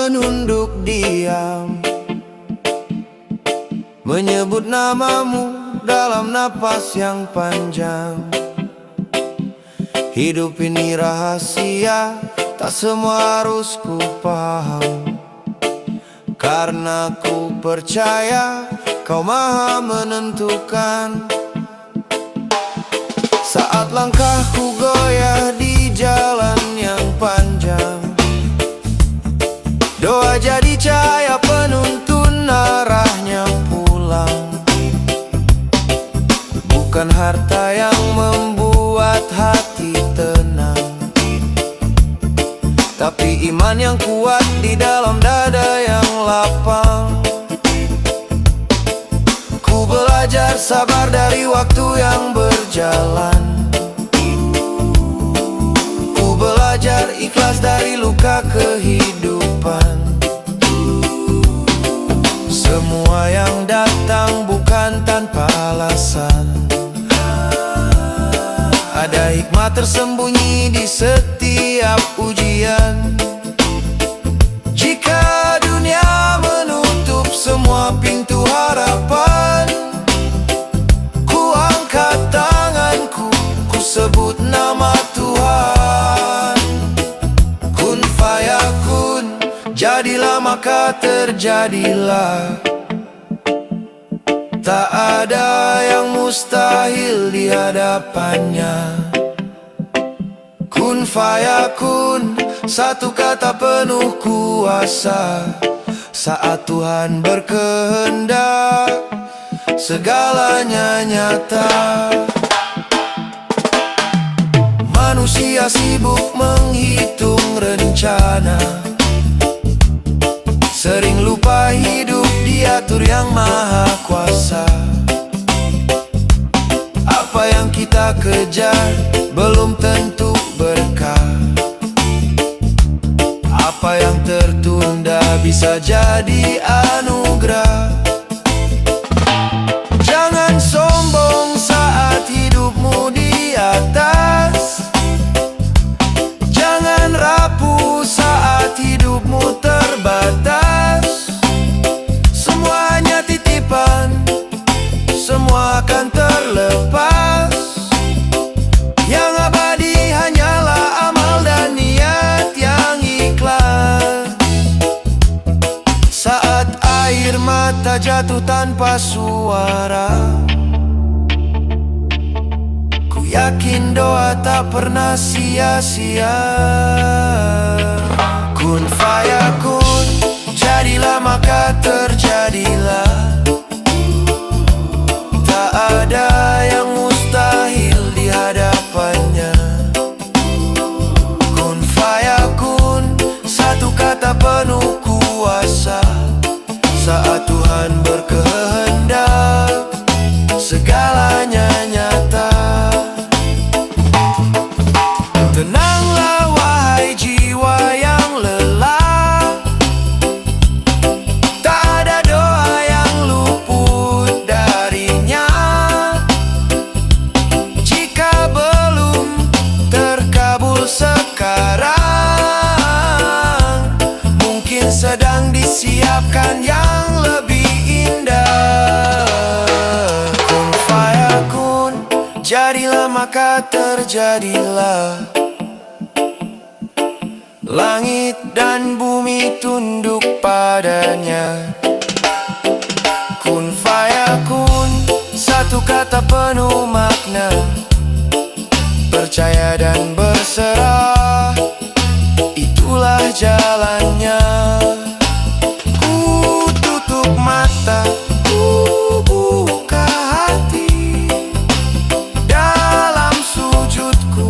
menunduk diam, menyebut namamu dalam napas yang panjang. Hidup ini rahasia, tak semua harus ku paham. Karena ku percaya kau maha menentukan. Saat langkahku goyah di jalan yang panjang, doa jadi cahaya penuntun arahnya pulang. Bukan harta yang membuat hati tenang, tapi iman yang kuat di dalam dada yang lapang. Ku belajar sabar dari waktu yang berjalan. Ku belajar ikhlas dari luka kehidupan. Semua yang datang bukan tanpa alasan. Ada hikmah tersembunyi di setiap ujian. Jika dunia menutup semua pintu harapan, ku angkat tanganku, ku sebut nama Tuhan. Kun fayakun, jadilah maka terjadilah. Tak ada yang mustahil di hadapannya. Kun fayakun, satu kata penuh kuasa. Saat Tuhan berkehendak, segalanya nyata. Manusia sibuk menghitung rencana, sering lupa hidup diatur yang maha kuasa. Apa yang kita kejar belum tentu berkah. Apa yang tertunda bisa jadi anugerah. Jangan sombong saat hidupmu di atas. Jangan rapuh saat hidupmu terbatas. Semuanya titipan, semua akan terlepas. Yang abadi hanyalah amal dan niat yang ikhlas. Saat air mata jatuh tanpa suara, ku yakin doa tak pernah sia-sia. Kun fayakun, jadilah maka terjadilah. Tak ada yang mustahil di hadapannya. Kun fayakun, satu kata penuh kuasa. Saat Tuhan berkehendak, segalanya nyata. Tenanglah wahai jiwa yang lelah. Tak ada doa yang luput darinya. Jika belum terkabul sekarang, mungkin sedang disiapkan yang lebih indah. Kun fayakun, jadilah maka terjadilah. Langit dan bumi tunduk padanya. Kun fayakun, satu kata penuh makna. Percaya dan berserah, itulah jalannya. Ku tutup mata, ku buka hati. Dalam sujudku,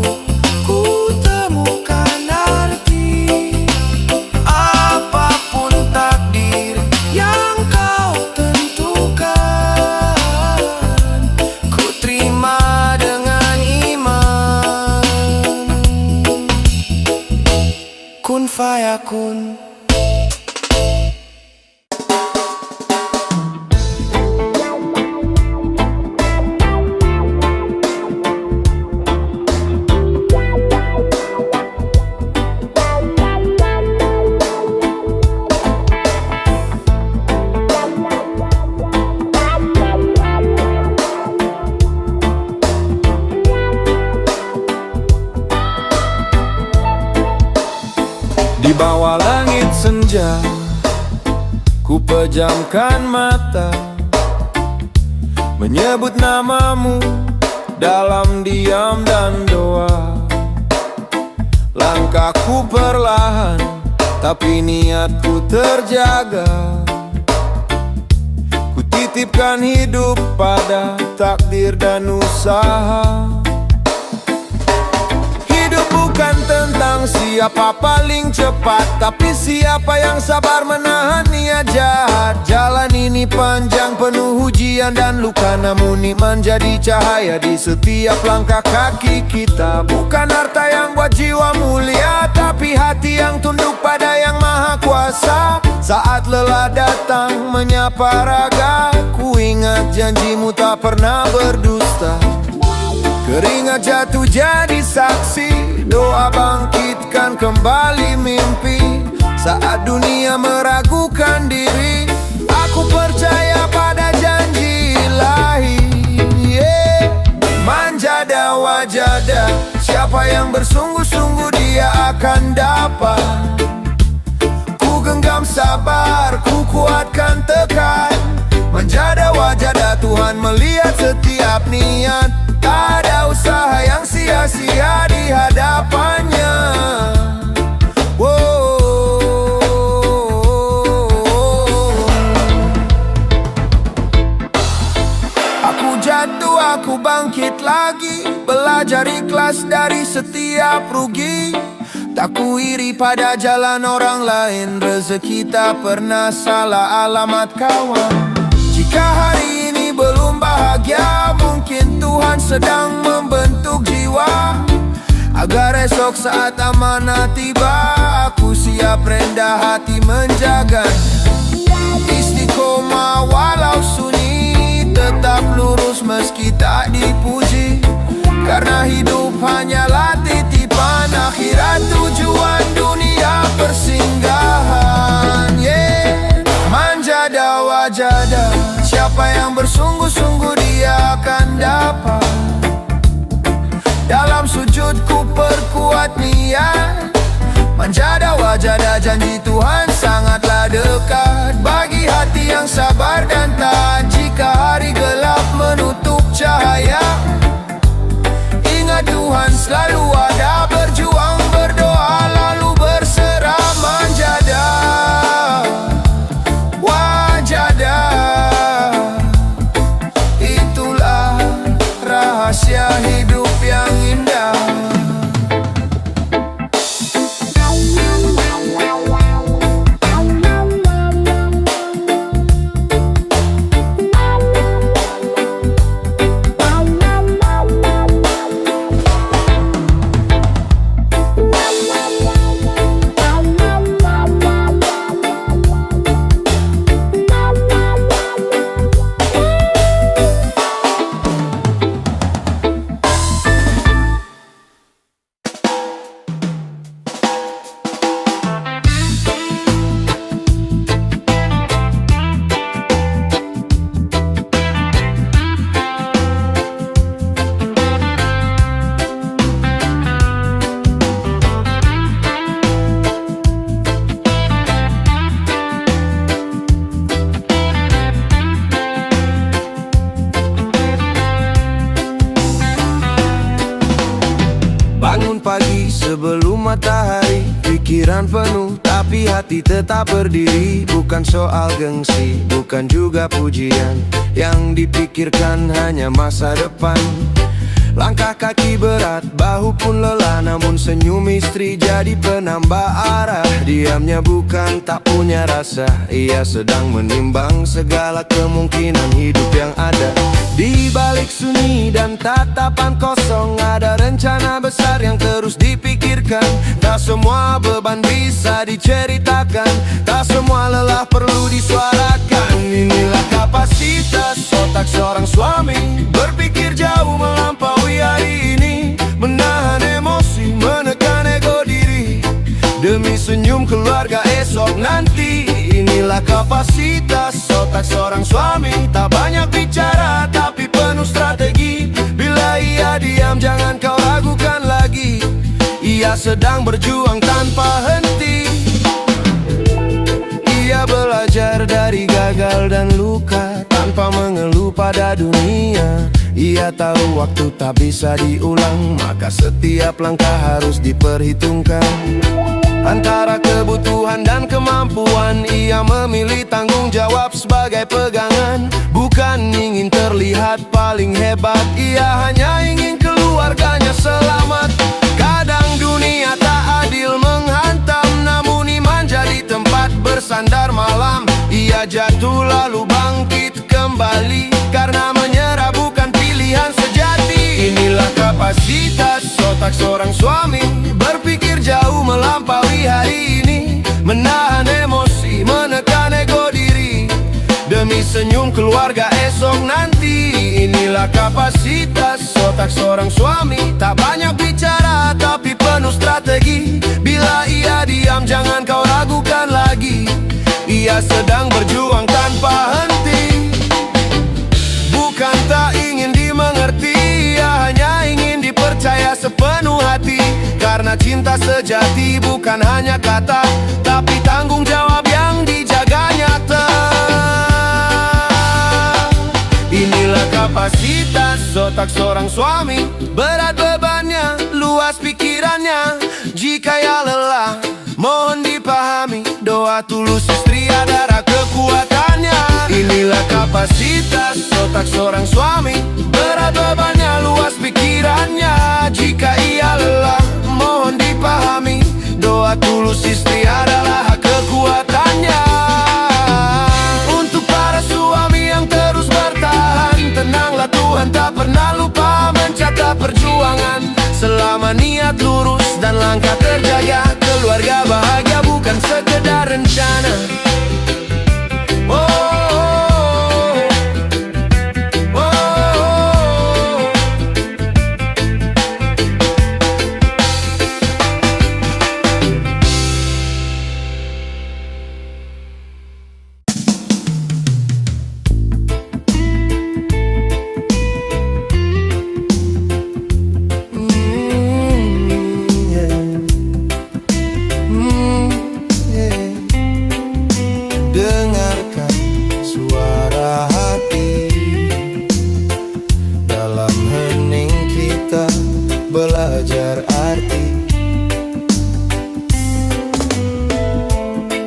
ku temukan arti. Apapun takdir yang kau tentukan, ku terima dengan iman. Kun fayakun. bawah langit senja, ku pejamkan mata, menyebut namamu dalam diam dan doa. Langkahku perlahan, tapi niatku terjaga. Ku titipkan hidup pada takdir dan usaha. Hidup bukan tentang siapa paling cepat, tapi siapa yang sabar menahan niat jahat. Jalan ini panjang, penuh ujian dan luka, namun iman jadi cahaya di setiap langkah kaki kita. Bukan harta yang buat jiwa mulia, tapi hati yang tunduk pada yang maha kuasa. Saat lelah datang menyapa raga, ku ingat janjimu tak pernah berdusta. Keringat jatuh jadi saksi, doa bangkitkan kembali mimpi. Saat dunia meragukan diri, aku percaya pada janji ilahi. Manjada wajada, siapa yang bersungguh-sungguh dia akan dapat. Ku genggam sabar, ku kuatkan tekad. Manjada wajada, Tuhan melihat setiap niat. Tak ada usaha yang sia-sia di hadapannya. Aku jatuh, aku bangkit lagi, belajar ikhlas dari setiap rugi. Tak ku iri pada jalan orang lain, rezeki tak pernah salah alamat kawan. Jika hari ini belum bahagia, mungkin Tuhan sedang membentuk jiwa, agar esok saat amanah tiba, aku siap rendah hati menjaganya. Istiqomah walau sunyi, tetap lurus meski tak dipuji. Karena hidup hanyalah titipan, akhirat tujuan, dunia persinggahan. Manjada wajada, siapa yang bersungguh-sungguh dia akan dapat. Dalam sujudku perkuat niat, manjada wajada, janji Tuhan sangatlah dekat. Bagi hati yang sabar dan taat, jika hari gelap menutup cahaya, ingat Tuhan selalu ada. Berjuang, berdoa, lalu berserah. Manjada wajada, itulah rahasia hidup yang indah. Bangun pagi sebelum matahari, pikiran penuh tapi hati tetap berdiri. Bukan soal gengsi, bukan juga pujian, yang dipikirkan hanya masa depan. Langkah kaki berat, bahu pun lelah, namun senyum istri jadi penambah arah. Diamnya bukan tak punya rasa, ia sedang menimbang segala kemungkinan hidup yang ada. Di balik sunyi dan tatapan kosong, ada rencana besar yang terus dipikirkan. Tak semua beban bisa diceritakan, tak semua lelah perlu disuarakan. Inilah kapasitas otak seorang suami, berpikir jauh melampaui hari ini, menahan emosi, menekan ego diri, demi senyum keluarga esok nanti. Inilah kapasitas otak seorang suami, tak banyak bicara tapi penuh strategi. Bila ia diam jangan kau ragukan lagi, ia sedang berjuang tanpa henti. pada dunia. Ia tahu waktu tak bisa diulang, maka setiap langkah harus diperhitungkan. Antara kebutuhan dan kemampuan, ia memilih tanggung jawab sebagai pegangan. Bukan ingin terlihat paling hebat, ia hanya ingin keluarganya selamat. Kadang dunia tak adil menghantam, namun iman jadi tempat bersandar malam. Ia jatuh lalu bangkit kembali, karena menyerah bukan pilihan sejati. Inilah kapasitas otak seorang suami, berpikir jauh melampaui hari ini, menahan emosi, menekan ego diri, demi senyum keluarga esok nanti. Inilah kapasitas otak seorang suami, tak banyak bicara tapi penuh strategi. Bila ia diam jangan kau ragukan lagi, ia sedang berjuang tanpa henti. Bukan tak ingin dimengerti, ia hanya ingin dipercaya sepenuh hati. Karena cinta sejati bukan hanya kata, tapi tanggung jawab yang dijaga nyata. Inilah kapasitas otak seorang suami, berat bebannya, luas pikirannya. Jika ia lelah, mohon dipahami, doa tulus istri adalah kekuatannya. Inilah kapasitas otak seorang suami, berat bebannya, luas pikirannya. Jika ia lelah, mohon dipahami, doa tulus istri adalah kekuatannya. Untuk para suami yang terus bertahan, tenanglah Tuhan tak pernah lupa mencatat perjuangan. Selama niat lurus dan langkah terjaga, keluarga bahagia bukan sekedar rencana. Oh, oh, oh, oh, oh. Dengarkan suara hati, dalam hening kita belajar arti.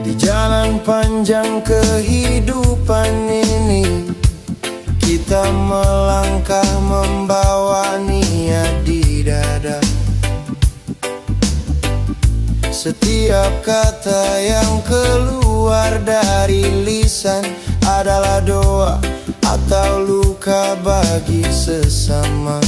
Di jalan panjang kehidupan ini, kita melangkah membawa niat di dada. Setiap kata yang keluar dari lisan adalah doa atau luka bagi sesama.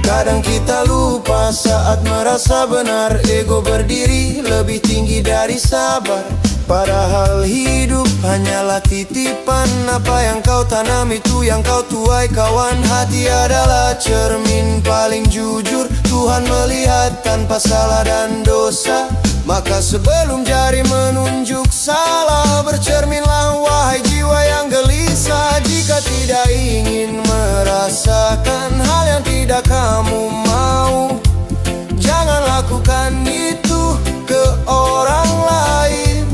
Kadang kita lupa saat merasa benar, ego berdiri lebih tinggi dari sabar. Padahal hidup hanyalah titipan, apa yang kau tanam itu yang kau tuai kawan. Hati adalah cermin paling jujur, Tuhan melihat tanpa salah dan dosa. Maka sebelum jari menunjuk salah, bercerminlah wahai jiwa yang gelisah. Jika tidak ingin merasakan hal yang tidak kamu mau, jangan lakukan itu ke orang lain.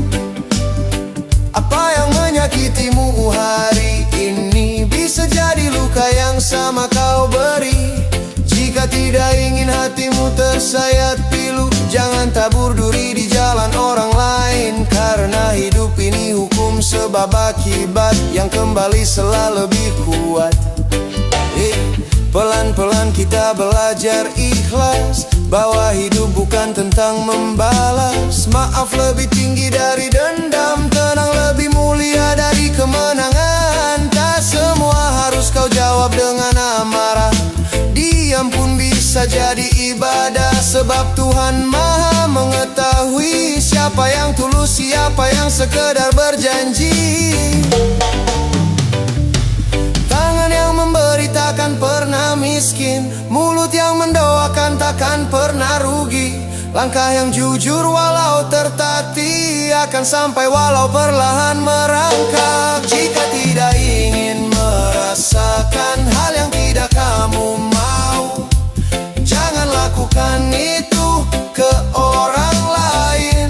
Apa yang menyakitimu hari ini bisa jadi luka yang sama kau beri. Jika tidak ingin hatimu tersayat pilu, jangan tabur duri di jalan orang lain. Karena hidup ini hukum sebab akibat, yang kembali selalu lebih kuat. Pelan-pelan kita belajar ikhlas, bahwa hidup bukan tentang membalas. Maaf lebih tinggi dari dendam, tenang lebih mulia dari kemenangan. Tak semua harus kau jawab dengan amarah, diam pun bisa jadi ibadah. Sebab Tuhan Maha mengetahui siapa yang tulus, siapa yang sekedar berjanji. Tangan yang memberi takkan pernah miskin, mulut yang mendoakan takkan pernah rugi. Langkah yang jujur walau tertatih akan sampai walau perlahan merangkak. Jika tidak ingin merasakan hal yang tidak kamu mau, jangan lakukan itu ke orang lain.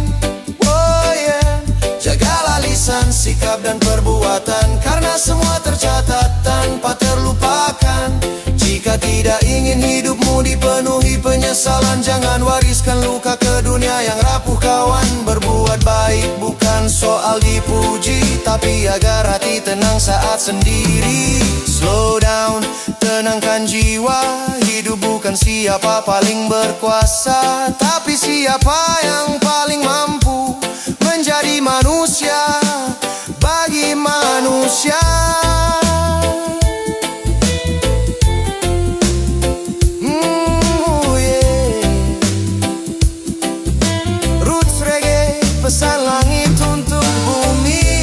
Oh yeah. Jagalah lisan, sikap dan perbuatan, karena semua tercatat tanpa terlupakan. Jika tidak ingin hidupmu dipenuhi penyesalan, jangan wariskan luka ke dunia yang rapuh kawan. Berbuat baik bukan soal dipuji, tapi agar hati tenang saat sendiri. Slow down, tenangkan jiwa. Hidup bukan siapa paling berkuasa, tapi siapa yang paling mampu menjadi manusia bagi manusia. Roots reggae, pesan langit untuk bumi.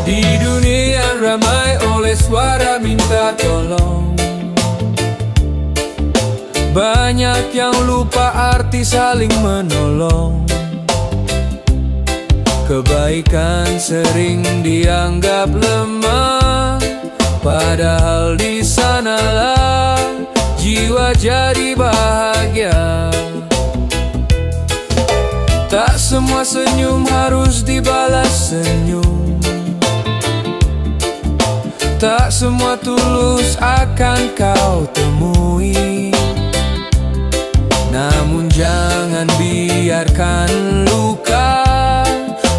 Di dunia ramai oleh suara minta tolong, banyak yang lupa arti saling menolong. Kebaikan sering dianggap lemah, padahal di sanalah jiwa jadi bahagia. Tak semua senyum harus dibalas senyum, tak semua tulus akan kau temui. Namun jangan biarkan luka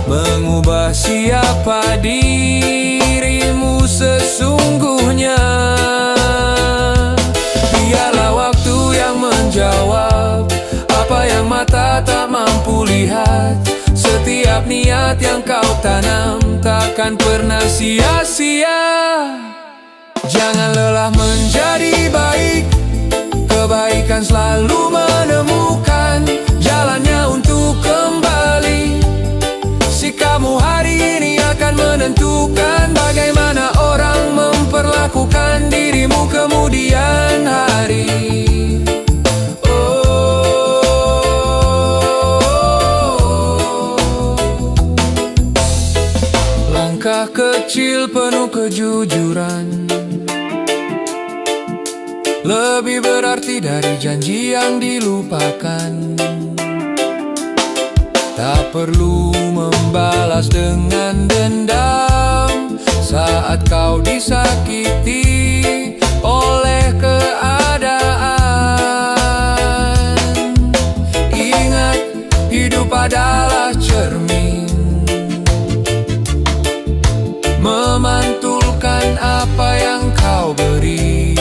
mengubah siapa dirimu sesungguhnya. Biarlah waktu yang menjawab apa yang mata tak mampu lihat. Setiap niat yang kau tanam takkan pernah sia-sia. Jangan lelah menjadi baik, kebaikan selalu menemukan jalannya untuk kembali. Sikapmu hari ini akan menentukan bagaimana orang memperlakukan dirimu kemudian hari. Langkah kecil penuh kejujuran lebih berarti dari janji yang dilupakan. Tak perlu membalas dengan dendam saat kau disakiti oleh keadaan. Ingat, hidup adalah cermin, memantulkan apa yang kau beri.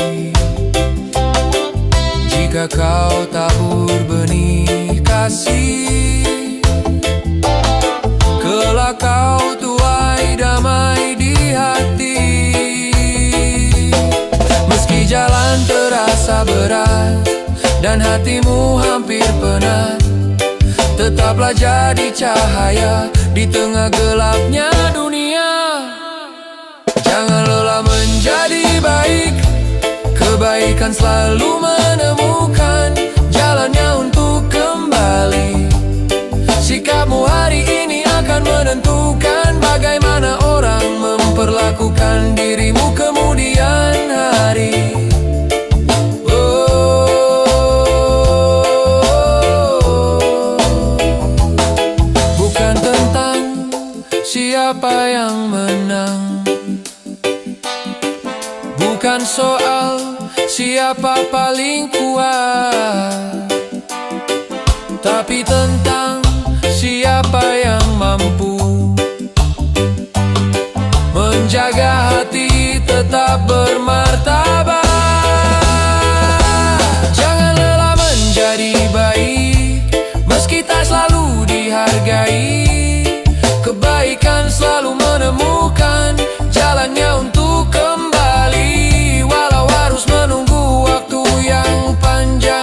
Jika kau tabur benih kasih, kelak kau tuai damai di hati. Meski jalan terasa berat dan hatimu hampir penat, tetaplah jadi cahaya di tengah gelapnya dunia. Jangan lelah menjadi baik, kebaikan selalu menemukan jalannya untuk kembali. Sikapmu hari ini akan menentukan bagaimana orang memperlakukan dirimu kemudian hari. Bukan tentang siapa yang menang, bukan soal siapa paling kuat, tapi tentang siapa yang mampu menjaga hati tetap bermartabat. Jangan lelah menjadi baik, meski tak selalu dihargai. Kebaikan selalu menemukan jalannya untuk kembali, walau harus menunggu waktu yang panjang.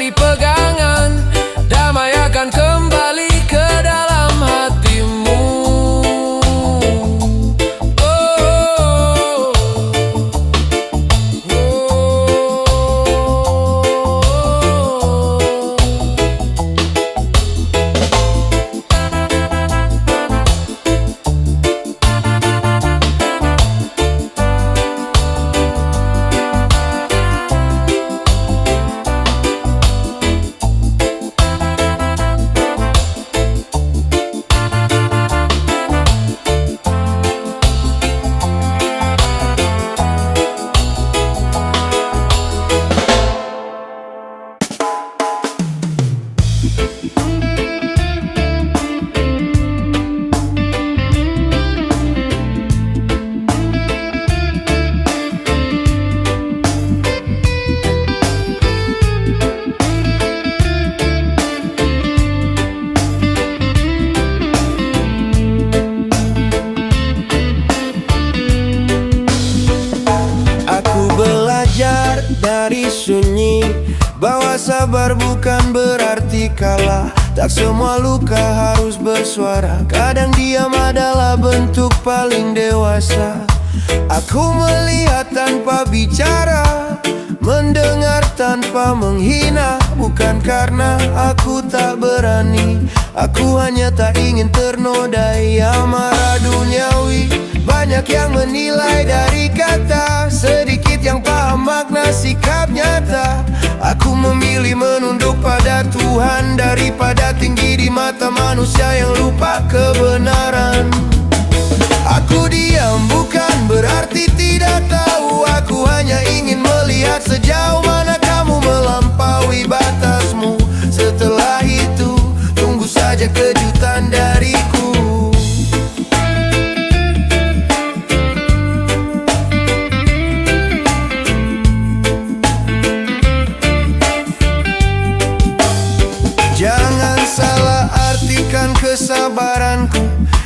jadi pegangan. Damai akan kembali ke dalam hatimu. Oh, oh, Aku belajar dari sunyi bahwa sabar bukan berarti kalah. Tak semua luka harus bersuara. Kadang diam adalah bentuk paling dewasa. Aku melihat tanpa bicara, mendengar tanpa menghina. Bukan karena aku tak berani, aku hanya tak ingin ternodai amarah duniawi. Banyak yang menilai dari kata, sedikit yang paham makna sikap nyata. Aku memilih menunduk pada Tuhan daripada tinggi di mata manusia yang lupa kebenaran. Aku diam bukan berarti tidak tahu. Aku hanya ingin melihat sejauh mana kamu melampaui batasmu. Setelah itu, tunggu saja kejutan dariku. Jangan salah artikan kesabaranku.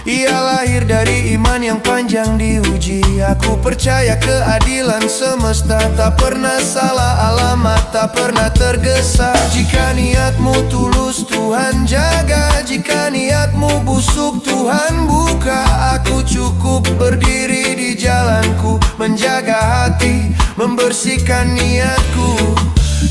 Ia lahir dari iman yang panjang diuji. Aku percaya keadilan semesta, tak pernah salah alamat, tak pernah tergesa. Jika niatmu tulus, Tuhan jaga. Jika niatmu busuk, Tuhan buka. Aku cukup berdiri di jalanku, menjaga hati, membersihkan niatku.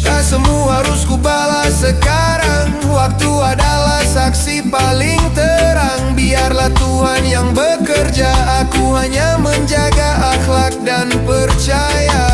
Tak semua harus ku balas sekarang. Waktu adalah saksi paling terang. Biarlah Tuhan yang bekerja, aku hanya menjaga akhlak dan percaya.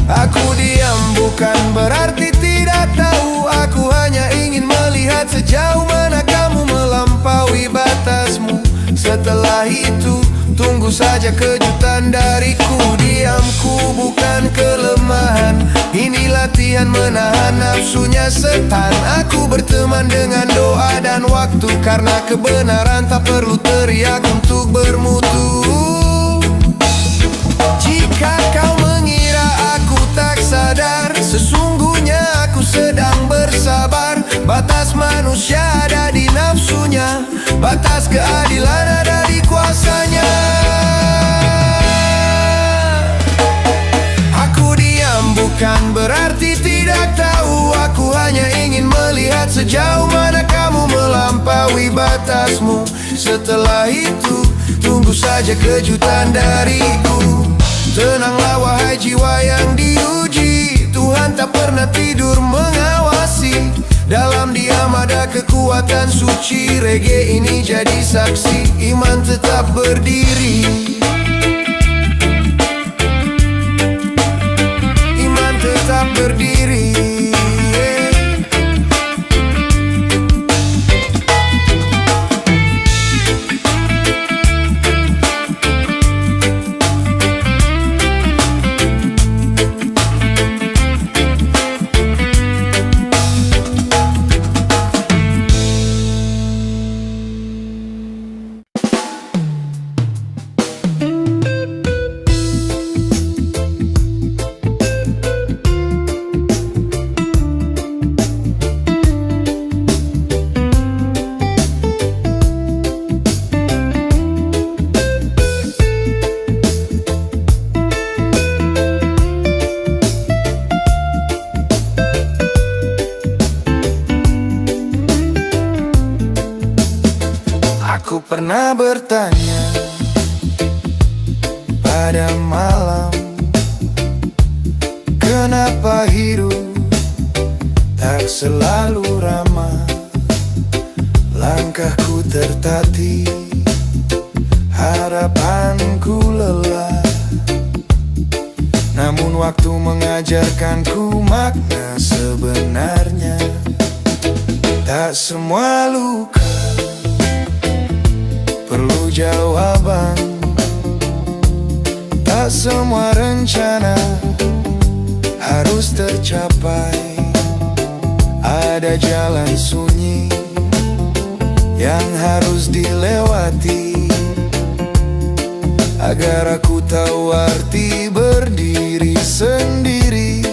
Aku diam bukan berarti tidak tahu. Aku hanya ingin melihat sejauh mana kamu melampaui batasmu. Setelah itu, tunggu saja kejutan dariku. Diamku bukan kelemahan, ini latihan menahan nafsunya setan. Aku berteman dengan doa dan waktu, karena kebenaran tak perlu teriak untuk bermutu. Jika kau mengira aku tak sadar, sesungguhnya aku sedang bersabar. Batas manusia ada di nafsunya, batas keadilan ada di kuasanya. Aku diam bukan berarti tidak tahu. Aku hanya ingin melihat sejauh mana kamu melampaui batasmu. Setelah itu, tunggu saja kejutan dariku. Tenanglah wahai jiwa yang diuji, Tuhan tak pernah tidur mengawasi. Dalam diam ada kekuatan suci. Reggae ini jadi saksi, iman tetap berdiri. Iman tetap berdiri. pernah bertanya pada malam, kenapa hidup tak selalu ramah? Langkahku tertatih, harapanku lelah. Namun waktu mengajarkanku makna sebenarnya. Tak semua luka perlu jawaban, tak semua rencana harus tercapai. Ada jalan sunyi yang harus dilewati agar aku tahu arti berdiri sendiri.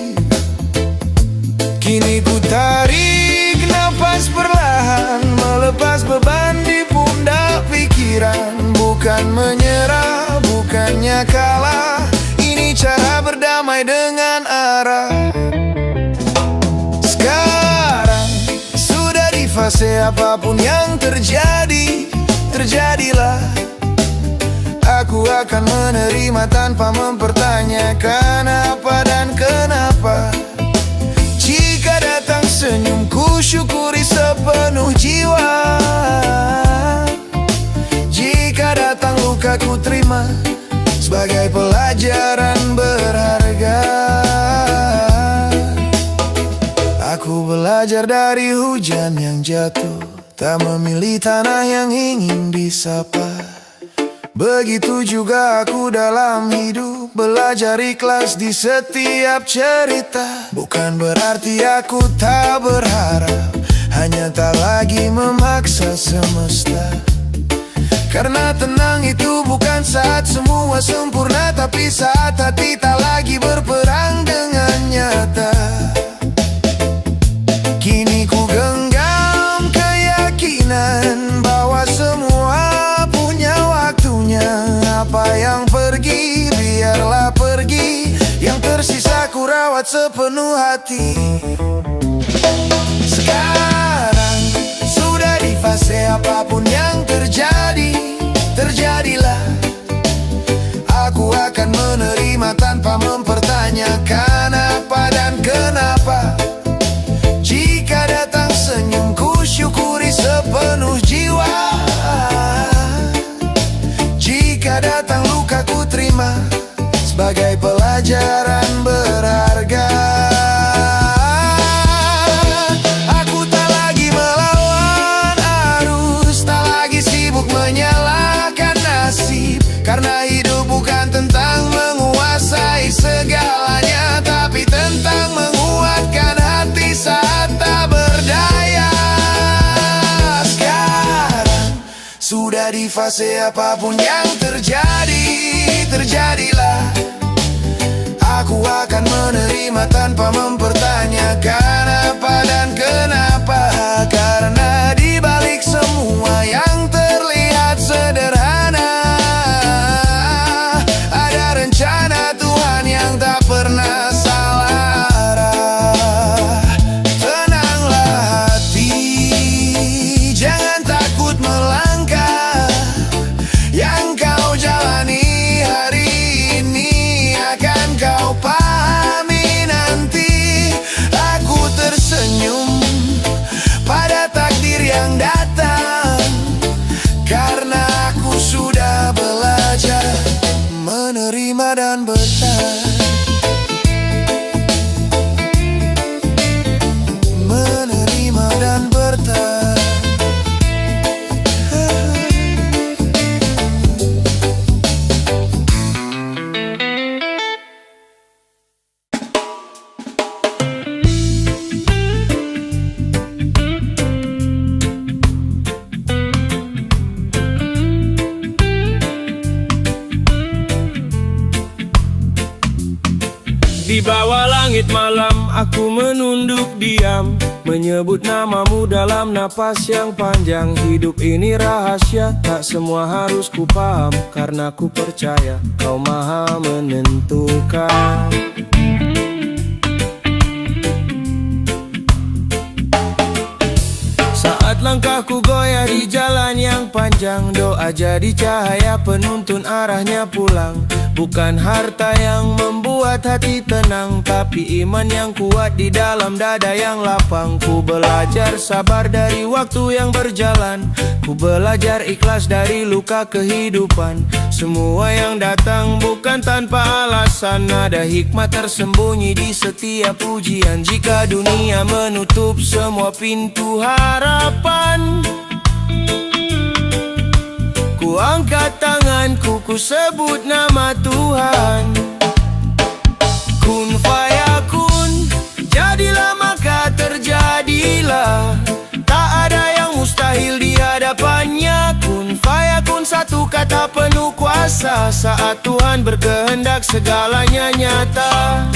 Kini ku tarik nafas perlahan, melepas beban di pundak pikiran. Bukan menyerah, bukannya kalah, ini cara berdamai dengan arah. Sekarang sudah di fase apapun yang terjadi, terjadilah. Aku akan menerima tanpa mempertanyakan apa dan kenapa. Jika datang senyumku syukuri sepenuh jiwa. Jika datang luka ku terima sebagai pelajaran berharga. Aku belajar dari hujan yang jatuh, tak memilih tanah yang ingin disapa. Begitu juga aku dalam hidup, belajar ikhlas di setiap cerita. Bukan berarti aku tak berharap, hanya tak lagi memaksa semesta. Karena tenang itu bukan saat semua sempurna, tapi saat hati tak lagi berperang dengan nyata. Kini ku genggam keyakinan bahwa semua punya waktunya. Apa yang pergi, biarlah pergi. Yang tersisa ku rawat sepenuh hati. Sekarang sudah di fase apapun yang terjadi, terjadilah. Aku akan menerima tanpa mempertanyakan apa dan kenapa. Jika datang senyumku syukuri sepenuh jiwa. Jika datang luka ku terima sebagai pelajaran berharga. Aku tak lagi melawan arus, tak lagi sibuk menyalahkan nasib. Karena hidup bukan tentang menguasai segalanya, tapi tentang menguatkan hati saat tak berdaya. Sekarang sudah di fase apapun yang terjadi, terjadilah. Aku akan menerima tanpa mempertanyakan apa dan kenapa. Karena di balik semua yang terlihat sederhana, ada rencana Tuhan yang tak pernah salah arah. Tenanglah hati, jangan takut melangkah. Yang kau jalani hari ini akan kau pahami nanti. Aku tersenyum pada takdir yang datang, karena aku sudah belajar menerima dan bertahan. Menerima dan bertahan. Di bawah langit malam aku menunduk diam, menyebut namamu dalam napas yang panjang. Hidup ini rahasia, tak semua harus ku paham. Karena ku percaya kau maha menentukan. Saat langkahku goyah di jalan yang panjang, doa jadi cahaya penuntun arahnya pulang. Bukan harta yang membuat hati tenang, tapi iman yang kuat di dalam dada yang lapang. Ku belajar sabar dari waktu yang berjalan, ku belajar ikhlas dari luka kehidupan. Semua yang datang bukan tanpa alasan, ada hikmat tersembunyi di setiap ujian. Jika dunia menutup semua pintu harapan, ku angkat tanganku, ku sebut nama Tuhan. Kun fayakun, jadilah maka terjadilah. Tak ada yang mustahil di hadapannya. Kun fayakun, satu kata penuh kuasa. Saat Tuhan berkehendak segalanya nyata.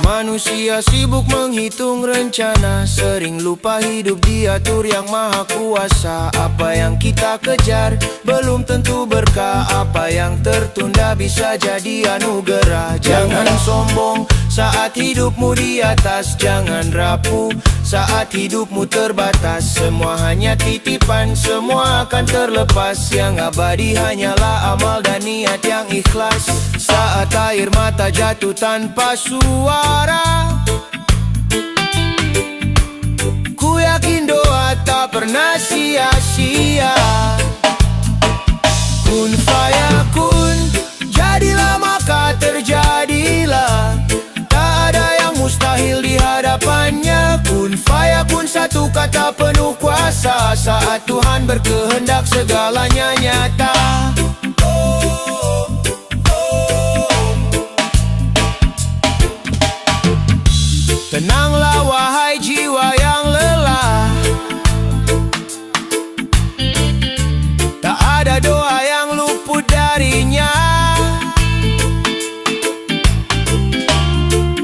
Manusia sibuk menghitung rencana, sering lupa hidup diatur yang maha kuasa. Apa yang kita kejar belum tentu berkah, apa yang tertunda bisa jadi anugerah. Jangan sombong saat hidupmu di atas, jangan rapuh saat hidupmu terbatas. Semua hanya titipan, semua akan terlepas. Yang abadi hanyalah amal dan niat yang ikhlas. Saat air mata jatuh tanpa suara, ku yakin doa tak pernah sia-sia. Kun fayakun, jadilah maka terjadilah. Tak ada yang mustahil di hadapannya. Kun fayakun, satu kata penuh kuasa. Saat Tuhan berkehendak segalanya nyata. Tenanglah wahai jiwa yang lelah, tak ada doa yang luput darinya.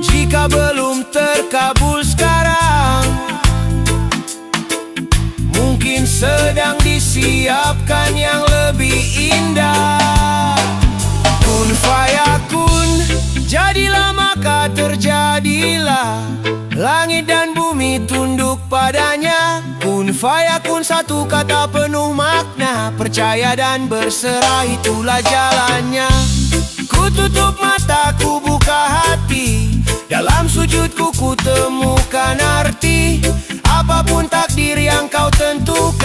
Jika belum terkabul sekarang, mungkin sedang disiapkan yang lebih indah. Kun fayakun, jadilah maka terjadilah. Langit dan bumi tunduk padanya. Kun fayakun, satu kata penuh makna. Percaya dan berserah, itulah jalannya. Ku tutup mata, ku buka hati. Dalam sujudku ku temukan arti. Apapun takdir yang kau tentukan,